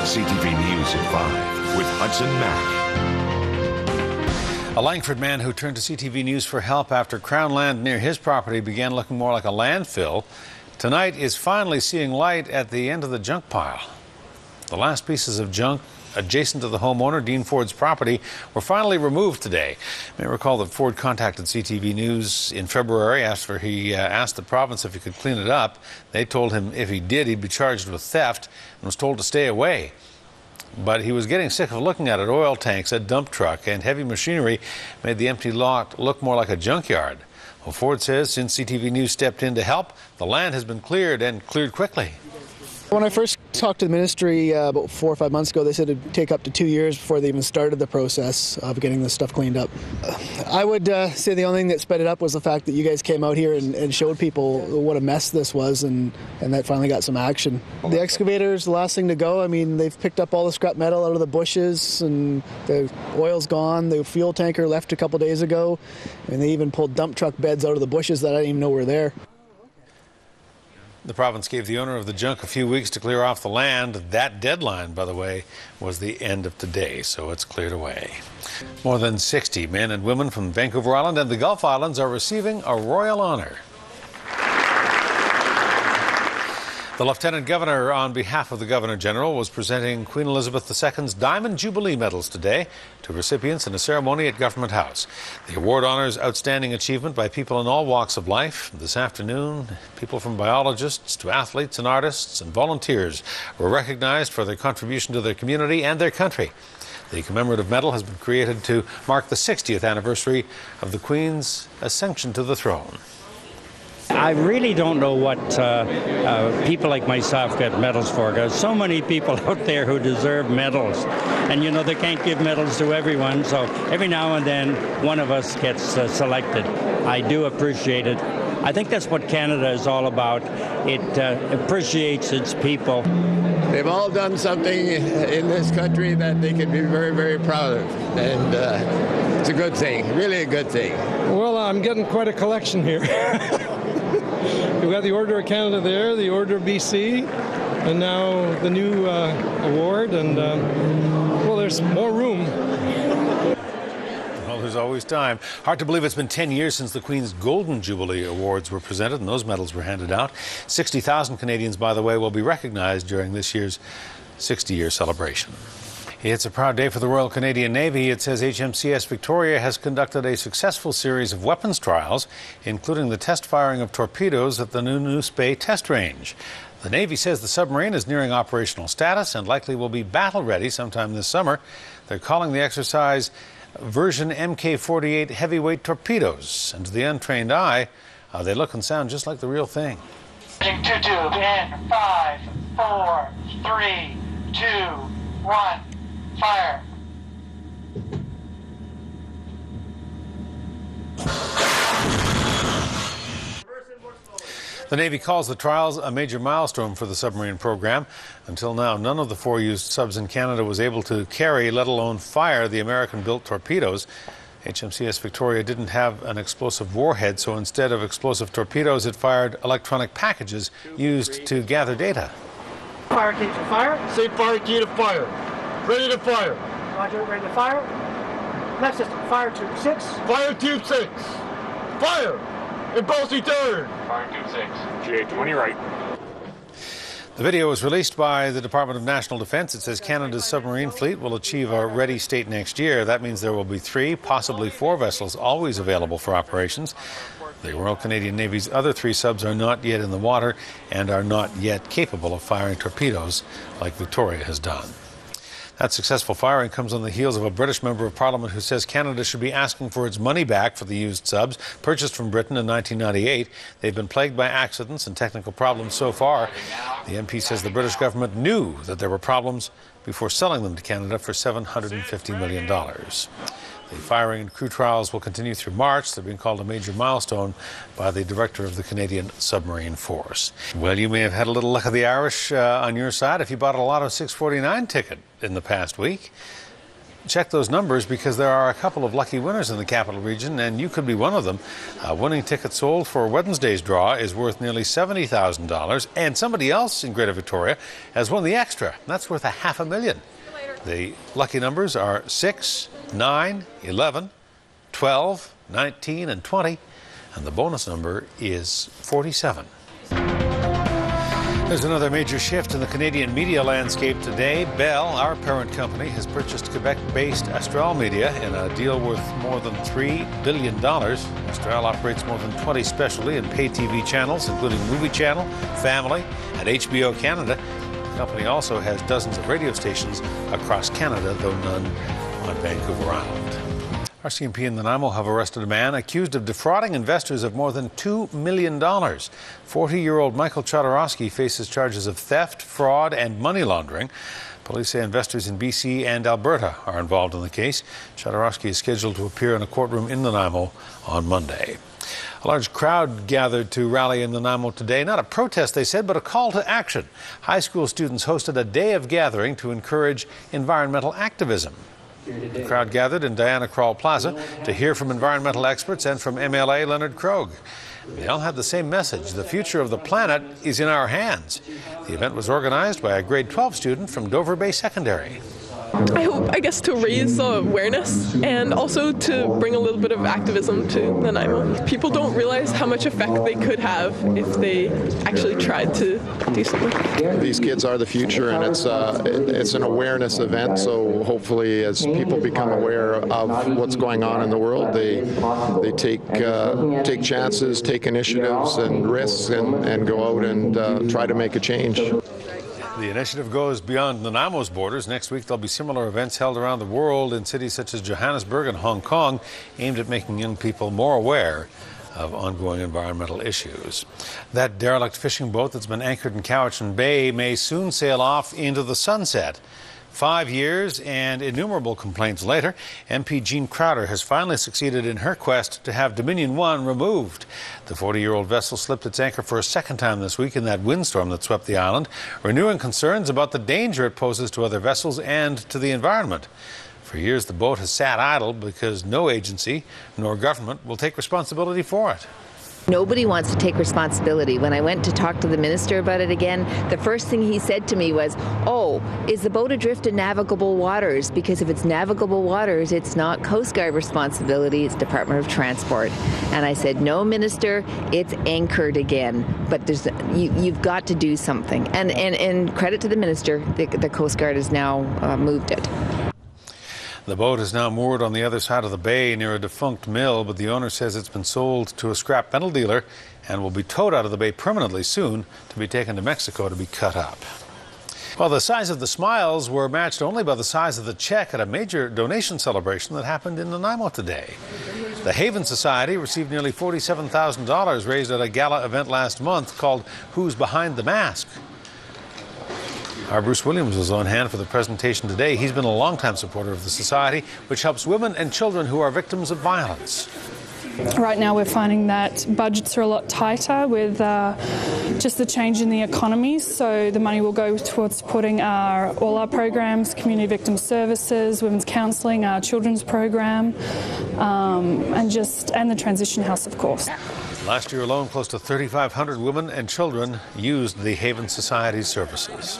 CTV News at 5 with Hudson Mack. A Langford man who turned to CTV News for help after Crown land near his property began looking more like a landfill, tonight is finally seeing light at the end of the junk pile. The last pieces of junk adjacent to the homeowner, Dean Ford's property, were finally removed today. You may recall that Ford contacted CTV News in February after he asked the province if he could clean it up. They told him if he did, he'd be charged with theft and was told to stay away. But he was getting sick of looking at it. Oil tanks, a dump truck, and heavy machinery made the empty lot look more like a junkyard. Well, Ford says since CTV News stepped in to help, the land has been cleared and cleared quickly. When I first talked to the ministry about 4 or 5 months ago, they said it'd take up to 2 years before they even started the process of getting this stuff cleaned up. I would say the only thing that sped it up was the fact that you guys came out here and showed people what a mess this was, and that finally got some action. The excavator's the last thing to go. I mean, they've picked up all the scrap metal out of the bushes, and the oil's gone. The fuel tanker left a couple days ago, and they even pulled dump truck beds out of the bushes that I didn't even know were there. The province gave the owner of the junk a few weeks to clear off the land. That deadline, by the way, was the end of today, so it's cleared away. More than 60 men and women from Vancouver Island and the Gulf Islands are receiving a royal honor. The Lieutenant Governor, on behalf of the Governor-General, was presenting Queen Elizabeth II's Diamond Jubilee medals today to recipients in a ceremony at Government House. The award honors outstanding achievement by people in all walks of life. This afternoon, people from biologists to athletes and artists and volunteers were recognized for their contribution to their community and their country. The commemorative medal has been created to mark the 60th anniversary of the Queen's ascension to the throne. I really don't know what people like myself get medals for. There's so many people out there who deserve medals. And, you know, they can't give medals to everyone, so every now and then one of us gets selected. I do appreciate it. I think that's what Canada is all about. It appreciates its people. They've all done something in this country that they can be very, very proud of. And it's a good thing, really a good thing. Well, I'm getting quite a collection here. We've got the Order of Canada there, the Order of BC, and now the new award, and well, there's more room. Well, there's always time. Hard to believe it's been 10 years since the Queen's Golden Jubilee Awards were presented and those medals were handed out. 60,000 Canadians, by the way, will be recognized during this year's 60-year celebration. It's a proud day for the Royal Canadian Navy. It says HMCS Victoria has conducted a successful series of weapons trials, including the test firing of torpedoes at the new Moose Bay test range. The Navy says the submarine is nearing operational status and likely will be battle-ready sometime this summer. They're calling the exercise version MK-48 heavyweight torpedoes. And to the untrained eye, they look and sound just like the real thing. To tube in 5, 4, 3, 2, 1. Fire. The Navy calls the trials a major milestone for the submarine program. Until now, none of the 4 used subs in Canada was able to carry, let alone fire, the American-built torpedoes. HMCS Victoria didn't have an explosive warhead, so instead of explosive torpedoes, it fired electronic packages used to gather data. Fire key to fire. Say fire key to fire. Ready to fire. Roger, ready to fire. Next system, fire tube 6. Fire tube 6. Fire. Impulse return. Fire tube 6. GA20 right. The video was released by the Department of National Defence. It says Canada's submarine fleet will achieve a ready state next year. That means there will be 3, possibly 4 vessels always available for operations. The Royal Canadian Navy's other 3 subs are not yet in the water and are not yet capable of firing torpedoes like Victoria has done. That successful firing comes on the heels of a British member of Parliament who says Canada should be asking for its money back for the used subs purchased from Britain in 1998. They've been plagued by accidents and technical problems so far. The MP says the British government knew that there were problems before selling them to Canada for $750 million. The firing and crew trials will continue through March. They're being called a major milestone by the director of the Canadian Submarine Force. Well, you may have had a little luck of the Irish on your side if you bought a Lotto 649 ticket in the past week. check those numbers because there are a couple of lucky winners in the Capital Region, and you could be one of them. A winning ticket sold for Wednesday's draw is worth nearly $70,000, and somebody else in Greater Victoria has won the extra. That's worth $500,000. The lucky numbers are 6, 9, 11, 12, 19, and 20, and the bonus number is 47. There's another major shift in the Canadian media landscape today. Bell, our parent company, has purchased Quebec-based Astral Media in a deal worth more than $3 billion. Astral operates more than 20 specialty and pay TV channels, including Movie Channel, Family, and HBO Canada. The company also has dozens of radio stations across Canada, though none on Vancouver Island. RCMP in Nanaimo have arrested a man accused of defrauding investors of more than $2 million. 40-year-old Michael Chodorowski faces charges of theft, fraud, and money laundering. Police say investors in BC and Alberta are involved in the case. Chodorowski is scheduled to appear in a courtroom in Nanaimo on Monday. A large crowd gathered to rally in Nanaimo today. Not a protest, they said, but a call to action. High school students hosted a day of gathering to encourage environmental activism. The crowd gathered in Diana Krall Plaza to hear from environmental experts and from MLA Leonard Krogh. They all had the same message: the future of the planet is in our hands. The event was organized by a grade 12 student from Dover Bay Secondary. I hope, to raise awareness and also to bring a little bit of activism to Nanaimo. People don't realize how much effect they could have if they actually tried to do something. These kids are the future, and it's an awareness event, so hopefully as people become aware of what's going on in the world, they take chances, take initiatives and risks, and go out and try to make a change. The initiative goes beyond Nanaimo's borders. Next week, there'll be similar events held around the world in cities such as Johannesburg and Hong Kong, aimed at making young people more aware of ongoing environmental issues. That derelict fishing boat that's been anchored in Cowichan Bay may soon sail off into the sunset. 5 years and innumerable complaints later, MP Jean Crowder has finally succeeded in her quest to have Dominion 1 removed. The 40-year-old vessel slipped its anchor for a second time this week in that windstorm that swept the island, renewing concerns about the danger it poses to other vessels and to the environment. For years, the boat has sat idle because no agency nor government will take responsibility for it. Nobody wants to take responsibility. When I went to talk to the minister about it again, the first thing he said to me was, "Oh, is the boat adrift in navigable waters? Because if it's navigable waters, it's not Coast Guard responsibility, it's Department of Transport." And I said, "No, Minister, it's anchored again. But you've got to do something." And credit to the minister, the Coast Guard has now moved it. The boat is now moored on the other side of the bay near a defunct mill, but the owner says it's been sold to a scrap metal dealer and will be towed out of the bay permanently soon to be taken to Mexico to be cut up. Well, the size of the smiles were matched only by the size of the check at a major donation celebration that happened in Nanaimo today. The Haven Society received nearly $47,000 raised at a gala event last month called Who's Behind the Mask? Our Bruce Williams was on hand for the presentation today. He's been a longtime supporter of the society, which helps women and children who are victims of violence. Right now we're finding that budgets are a lot tighter with just the change in the economy, so the money will go towards supporting all our programs, community victim services, women's counselling, our children's program, and the transition house, of course. Last year alone, close to 3,500 women and children used the Haven Society's services.